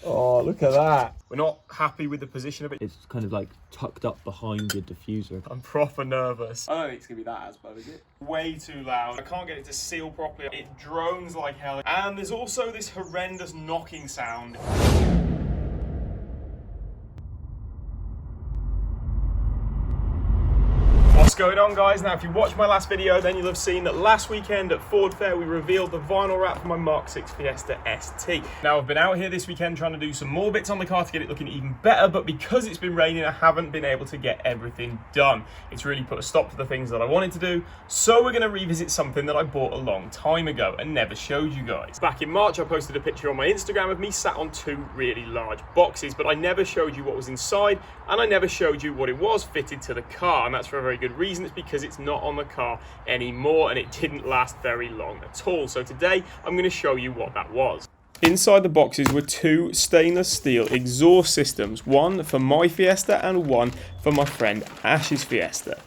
Oh, look at that. We're not happy with the position of it. It's kind of like tucked up behind the diffuser. I'm proper nervous. I don't think it's gonna be that as bad, is it? Way too loud. I can't get it to seal properly. It drones like hell. And there's also this horrendous knocking sound. What's going on, guys? Now, if you watched my last video, then you'll have seen that last weekend at Ford Fair we revealed the vinyl wrap for my Mark 6 Fiesta ST. Now, I've been out here this weekend trying to do some more bits on the car to get it looking even better, but because it's been raining, I haven't been able to get everything done. It's really put a stop to the things that I wanted to do, so we're going to revisit something that I bought a long time ago and never showed you guys. Back in March, I posted a picture on my Instagram of me sat on two really large boxes, but I never showed you what was inside, and I never showed you what it was fitted to the car, and that's for a very good reason. It's because it's not on the car anymore and it didn't last very long at all. So today I'm going to show you what that was. Inside the boxes were two stainless steel exhaust systems, one for my Fiesta and one for my friend Ash's Fiesta.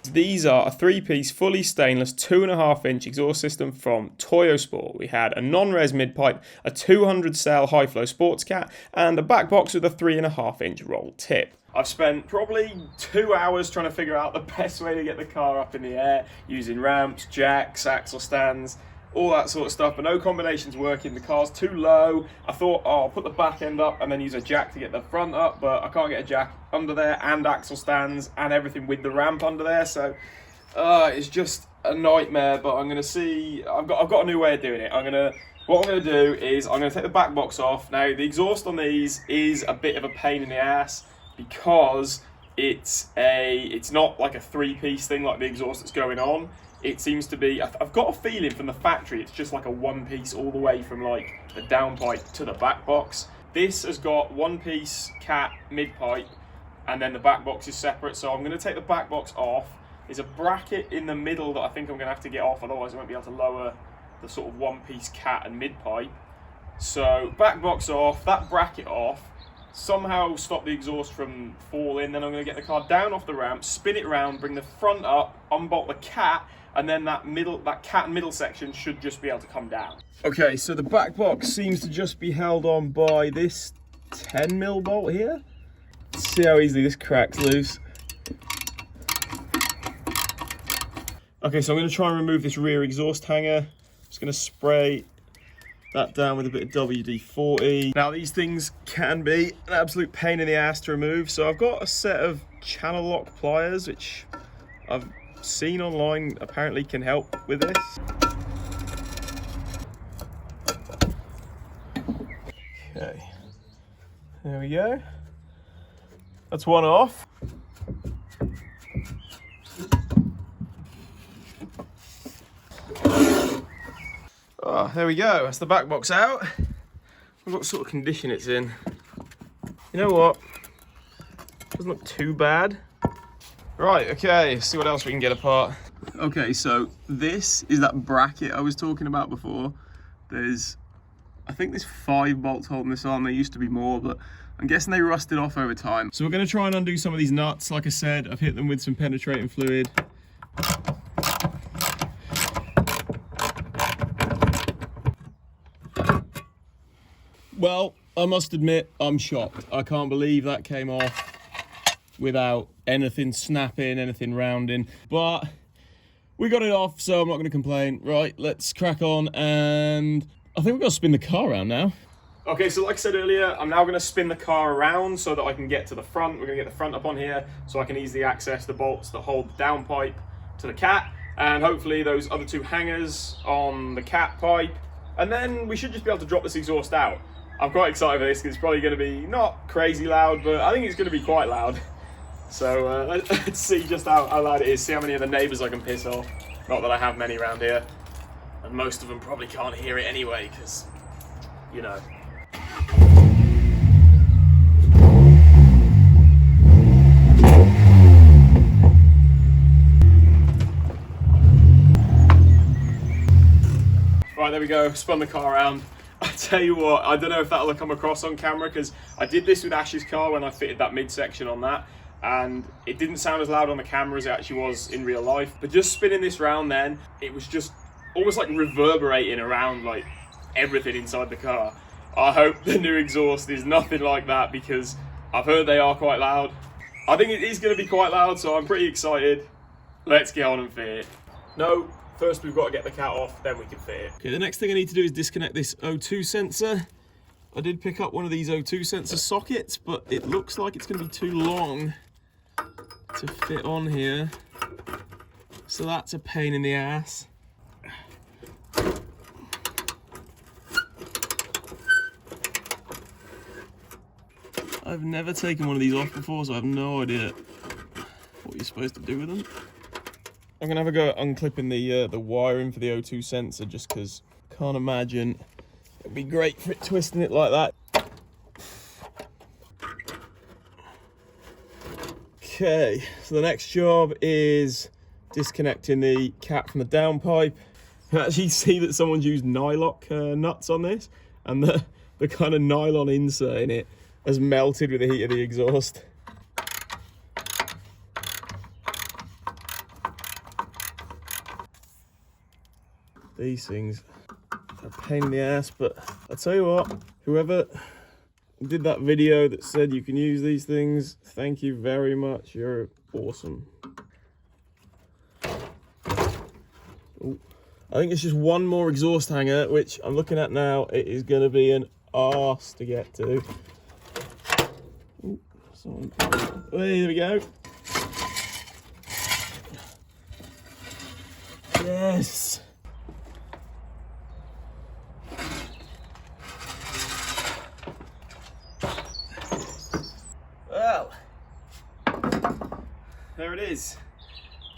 These are a three-piece, fully stainless 2.5-inch exhaust system from Toyosport. We had a non-res mid-pipe, a 200-cell high-flow sports cat, and a back box with a 3.5-inch roll tip. I've spent probably 2 hours trying to figure out the best way to get the car up in the air, using ramps, jacks, axle stands, all that sort of stuff, but no combinations working. The car's too low. I thought, oh, I'll put the back end up and then use a jack to get the front up, but I can't get a jack under there and axle stands and everything with the ramp under there, so it's just a nightmare. But I'm gonna see. I've got a new way of doing it. What I'm gonna do is I'm gonna take the back box off. Now, the exhaust on these is a bit of a pain in the ass because it's not like a three-piece thing like the exhaust that's going on. It seems to be, I've got a feeling from the factory, it's just like a one-piece all the way from like the downpipe to the back box. This has got one-piece cat mid-pipe and then the back box is separate. So I'm gonna take the back box off. There's a bracket in the middle that I think I'm gonna have to get off, otherwise I won't be able to lower the sort of one-piece cat and mid-pipe. So back box off, that bracket off, somehow stop the exhaust from falling. Then I'm going to get the car down off the ramp, spin it round, bring the front up, unbolt the cat, and then that cat and middle section should just be able to come down. Okay, so the back box seems to just be held on by this 10mm bolt here. Let's see how easily this cracks loose. Okay, so I'm going to try and remove this rear exhaust hanger. Just going to spray that down with a bit of WD-40. Now, these things can be an absolute pain in the ass to remove, so I've got a set of channel lock pliers which I've seen online apparently can help with this. Okay, there we go. That's one off. Oh, there we go, that's the back box out. What sort of condition it's in. You know what? Doesn't look too bad. Right, okay, let's see what else we can get apart. Okay, so this is that bracket I was talking about before. I think there's 5 bolts holding this on. There used to be more, but I'm guessing they rusted off over time. So we're gonna try and undo some of these nuts. Like I said, I've hit them with some penetrating fluid. Well, I must admit, I'm shocked. I can't believe that came off without anything snapping, anything rounding. But we got it off, so I'm not going to complain. Right, let's crack on, and I think we've got to spin the car around now. Okay, so like I said earlier, I'm now going to spin the car around so that I can get to the front. We're going to get the front up on here so I can easily access the bolts that hold the downpipe to the cat, and hopefully those other 2 hangers on the cat pipe. And then we should just be able to drop this exhaust out. I'm quite excited for this because it's probably going to be not crazy loud, but I think it's going to be quite loud. So let's see just how loud it is, see how many of the neighbours I can piss off. Not that I have many around here. And most of them probably can't hear it anyway, because, you know. Right, there we go, spun the car around. I tell you what, I don't know if that'll come across on camera because I did this with Ash's car when I fitted that midsection on that, and it didn't sound as loud on the camera as it actually was in real life. But just spinning this round then, it was just almost like reverberating around like everything inside the car. I hope the new exhaust is nothing like that, because I've heard they are quite loud. I think it is going to be quite loud, so I'm pretty excited. Let's get on and fit it. No, first we've got to get the cat off, then we can fit it. Okay, the next thing I need to do is disconnect this O2 sensor. I did pick up one of these O2 sensor sockets, but it looks like it's going to be too long to fit on here. So that's a pain in the ass. I've never taken one of these off before, so I have no idea what you're supposed to do with them. I'm gonna have a go at unclipping the wiring for the O2 sensor, just because I can't imagine it'd be great for it twisting it like that. Okay, so the next job is disconnecting the cap from the downpipe. You can actually see that someone's used nylock nuts on this, and the kind of nylon insert in it has melted with the heat of the exhaust. These things are a pain in the ass, but I'll tell you what, whoever did that video that said you can use these things, thank you very much, you're awesome. Ooh. I think it's just one more exhaust hanger, which I'm looking at now. It is going to be an arse to get to. Ooh, hey, there we go. Yes. Well, there it is.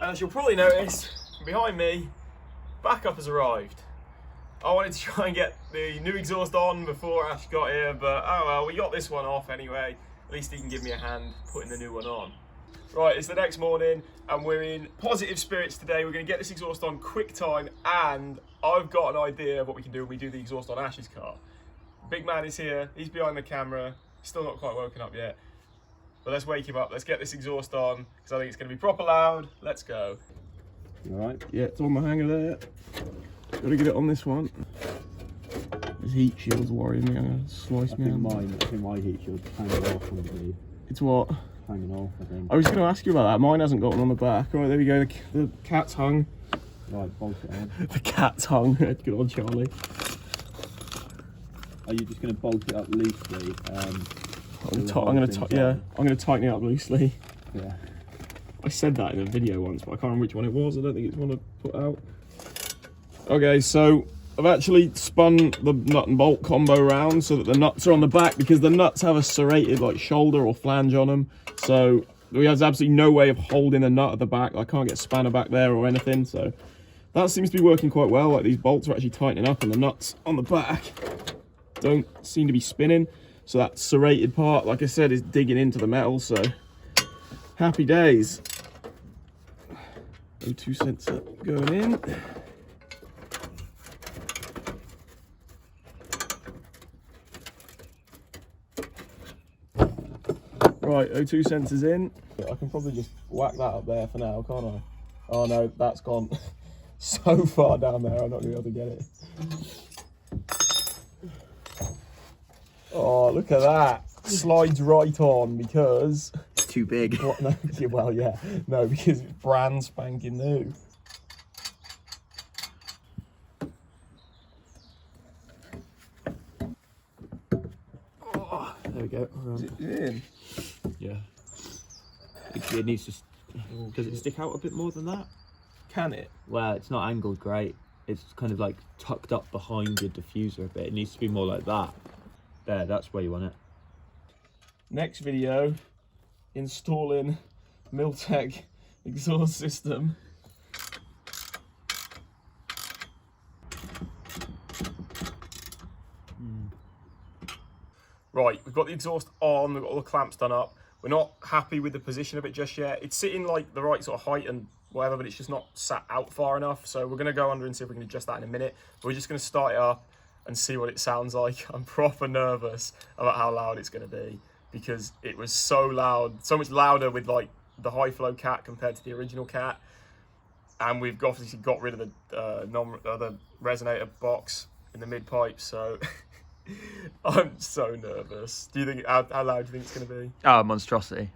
As you'll probably notice, behind me, backup has arrived. I wanted to try and get the new exhaust on before Ash got here, but oh well, we got this one off anyway. At least he can give me a hand putting the new one on. Right, it's the next morning and we're in positive spirits today. We're going to get this exhaust on quick time, and I've got an idea of what we can do when we do the exhaust on Ash's car. Big man is here, he's behind the camera, still not quite woken up yet. But let's wake him up, let's get this exhaust on, because I think it's going to be proper loud. Let's go. Alright. Yeah, it's on my hanger there. Gotta get it on this one. This heat shield's worrying me. I'm gonna slice me out. I think my heat shield's hanging off, I believe. It's what? Hanging off, I think. I was gonna ask you about that. Mine hasn't got one on the back. Right, there we go. The cat's hung. Right, bolt it on. The cat's hung. Good old Charlie. Are you just gonna bolt it up loosely? I'm gonna tighten it up loosely. Yeah. I said that in a video once, but I can't remember which one it was. I don't think it's one I put out. Okay, so I've actually spun the nut and bolt combo round so that the nuts are on the back, because the nuts have a serrated like shoulder or flange on them. So there's absolutely no way of holding a nut at the back. I can't get spanner back there or anything. So that seems to be working quite well. Like, these bolts are actually tightening up and the nuts on the back don't seem to be spinning. So that serrated part, like I said, is digging into the metal. So happy days. O2 sensor going in. Right, O2 sensor's in. I can probably just whack that up there for now, can't I? Oh no, that's gone so far down there, I'm not going to be able to get it. Oh, look at that. Slides right on because... It's too big. What? No, well, yeah. No, because it's brand spanking new. Oh, there we go. Is it in? Yeah. It needs to... Does it stick out a bit more than that? Can it? Well, it's not angled great. It's kind of like tucked up behind your diffuser a bit. It needs to be more like that. There, that's where you want it. Next video, installing Miltek exhaust system. Right, we've got the exhaust on, we've got all the clamps done up. We're not happy with the position of it just yet. It's sitting like the right sort of height and whatever, but it's just not sat out far enough. So we're gonna go under and see if we can adjust that in a minute. But we're just gonna start it up and see what it sounds like. I'm proper nervous about how loud it's gonna be, because it was so loud, so much louder with like the high flow cat compared to the original cat. And we've obviously got rid of the the resonator box in the mid pipe, so I'm so nervous. Do you think how loud do you think it's going to be? Oh, monstrosity.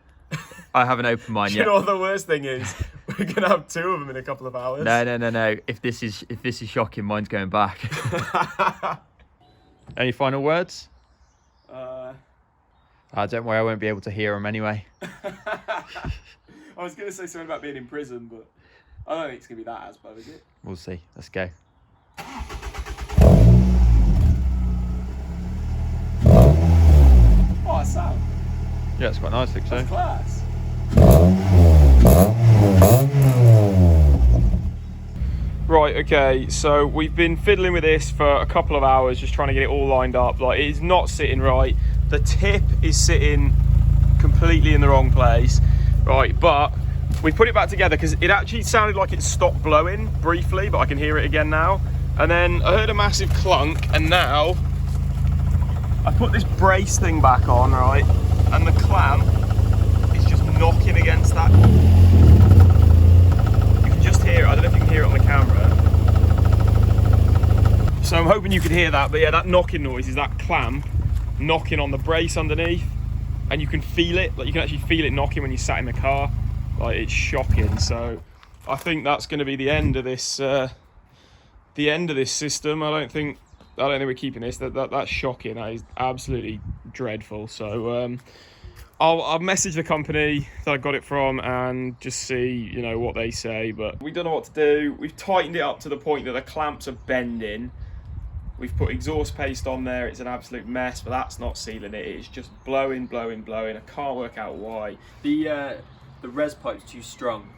I have an open mind Do yet. you know what the worst thing is? We're going to have 2 of them in a couple of hours. No. If this is shocking, mine's going back. Any final words? Don't worry, I won't be able to hear them anyway. I was going to say something about being in prison, but I don't think it's going to be that as bad, is it? We'll see. Let's go. Oh, it sounds Yeah, it's quite nice, I think so. class. Right, okay, so we've been fiddling with this for a couple of hours, just trying to get it all lined up. Like, it is not sitting right. The tip is sitting completely in the wrong place. Right, but we put it back together because it actually sounded like it stopped blowing briefly, but I can hear it again now. And then I heard a massive clunk, and now I put this brace thing back on, right? And the clamp is just knocking against that. You can just hear it. I don't know if you can hear it on the camera. So I'm hoping you could hear that, but yeah, that knocking noise is that clamp knocking on the brace underneath, and you can feel it. Like, you can actually feel it knocking when you sat in the car. Like, it's shocking. So I think that's going to be the end of this. System. I don't think we're keeping this. That's shocking. That is absolutely dreadful. So I'll message the company that I got it from and just see, you know, what they say. But we don't know what to do. We've tightened it up to the point that the clamps are bending. We've put exhaust paste on there. It's an absolute mess, but that's not sealing it. It's just blowing. I can't work out why. The res pipe's too strong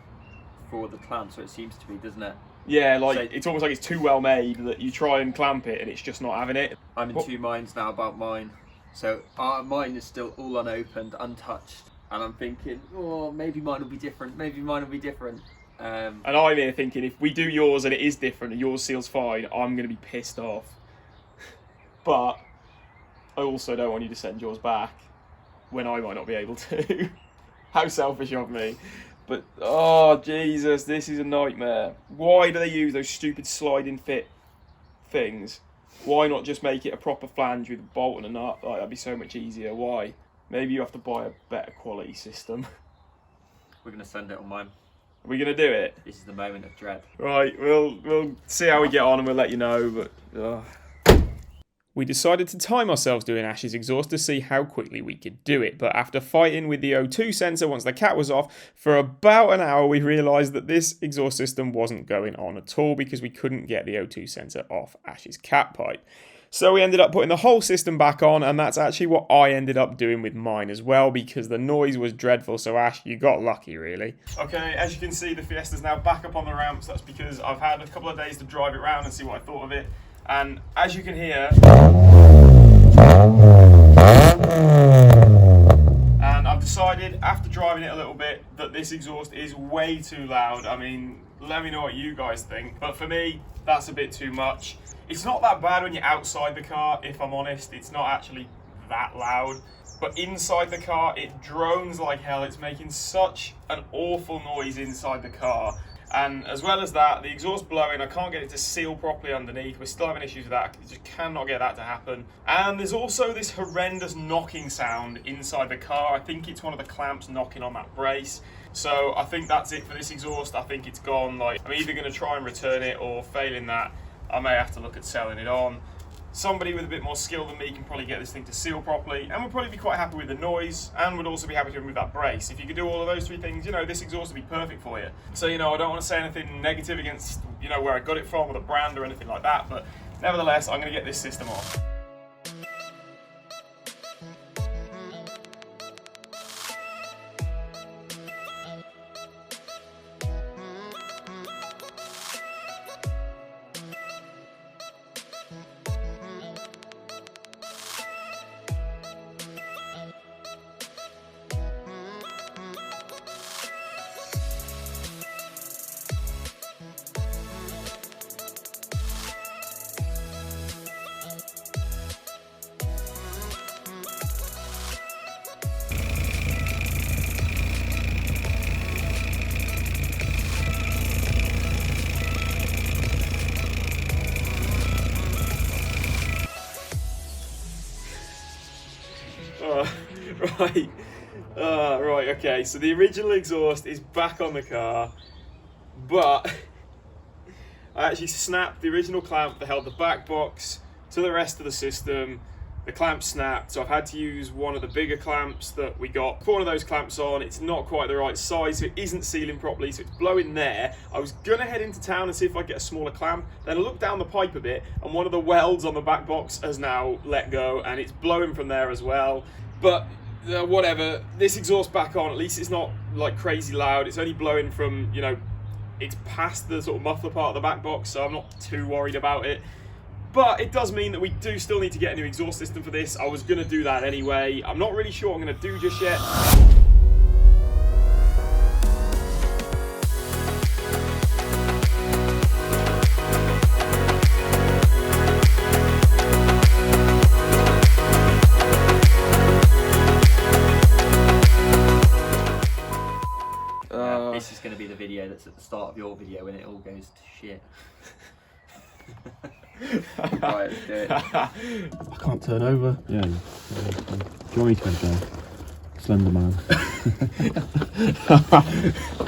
for the clamp, so it seems to be, doesn't it? Yeah, like, it's almost like it's too well made that you try and clamp it and it's just not having it. I'm in 2 minds now about mine. So mine is still all unopened, untouched, and I'm thinking, oh, maybe mine will be different. And I'm here thinking, if we do yours and it is different and yours seals fine, I'm going to be pissed off. But I also don't want you to send yours back when I might not be able to. How selfish of me. But, oh, Jesus, this is a nightmare. Why do they use those stupid sliding fit things? Why not just make it a proper flange with a bolt and a nut? Like, that'd be so much easier. Why? Maybe you have to buy a better quality system. we're going to send it on mine. Are we going to do it? This is the moment of dread. Right, we'll see how we get on and we'll let you know, but... We decided to time ourselves doing Ash's exhaust to see how quickly we could do it, but after fighting with the O2 sensor once the cat was off for about an hour, we realised that this exhaust system wasn't going on at all because we couldn't get the O2 sensor off Ash's cat pipe. So we ended up putting the whole system back on, and that's actually what I ended up doing with mine as well because the noise was dreadful. So Ash, you got lucky really. Okay, as you can see, the Fiesta's now back up on the ramps. That's because I've had a couple of days to drive it around and see what I thought of it. And as you can hear, and I've decided after driving it a little bit that this exhaust is way too loud. I mean, let me know what you guys think, but for me, that's a bit too much. It's not that bad when you're outside the car, if I'm honest. It's not actually that loud, but inside the car, it drones like hell. It's making such an awful noise inside the car. And as well as that, the exhaust blowing, I can't get it to seal properly underneath. We're still having issues with that. You just cannot get that to happen. And there's also this horrendous knocking sound inside the car. I think it's one of the clamps knocking on that brace. So I think that's it for this exhaust. I think it's gone. Like, I'm either going to try and return it, or failing that, I may have to look at selling it on. Somebody with a bit more skill than me can probably get this thing to seal properly, and would probably be quite happy with the noise, and would also be happy to remove that brace. If you could do all of those 3 things, you know, this exhaust would be perfect for you. So, you know, I don't want to say anything negative against, you know, where I got it from or the brand or anything like that, but nevertheless, I'm going to get this system on. Right. Right, okay, so the original exhaust is back on the car, but I actually snapped the original clamp that held the back box to the rest of the system. The clamp snapped, so I've had to use one of the bigger clamps that we got. Put one of those clamps on, it's not quite the right size, so it isn't sealing properly, so it's blowing there. I was gonna head into town and see if I could get a smaller clamp, then I looked down the pipe a bit, and one of the welds on the back box has now let go, and it's blowing from there as well. But whatever, this exhaust back on, at least it's not like crazy loud, it's only blowing from, you know, it's past the sort of muffler part of the back box, so I'm not too worried about it. But it does mean that we do still need to get a new exhaust system for this. I was going to do that anyway. I'm not really sure what I'm going to do just yet. This is going to be the video that's at the start of your video when it all goes to shit. Right, let's do it. I can't turn over. Yeah. Do you want me to go? Slender Man.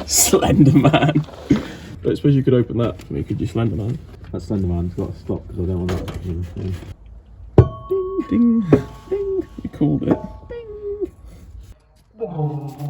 Slender Man. I suppose you could open that for me, could you, Slender Man? That Slender Man's got to stop because I don't want that. Ding, Ding, ding. We called it. ding.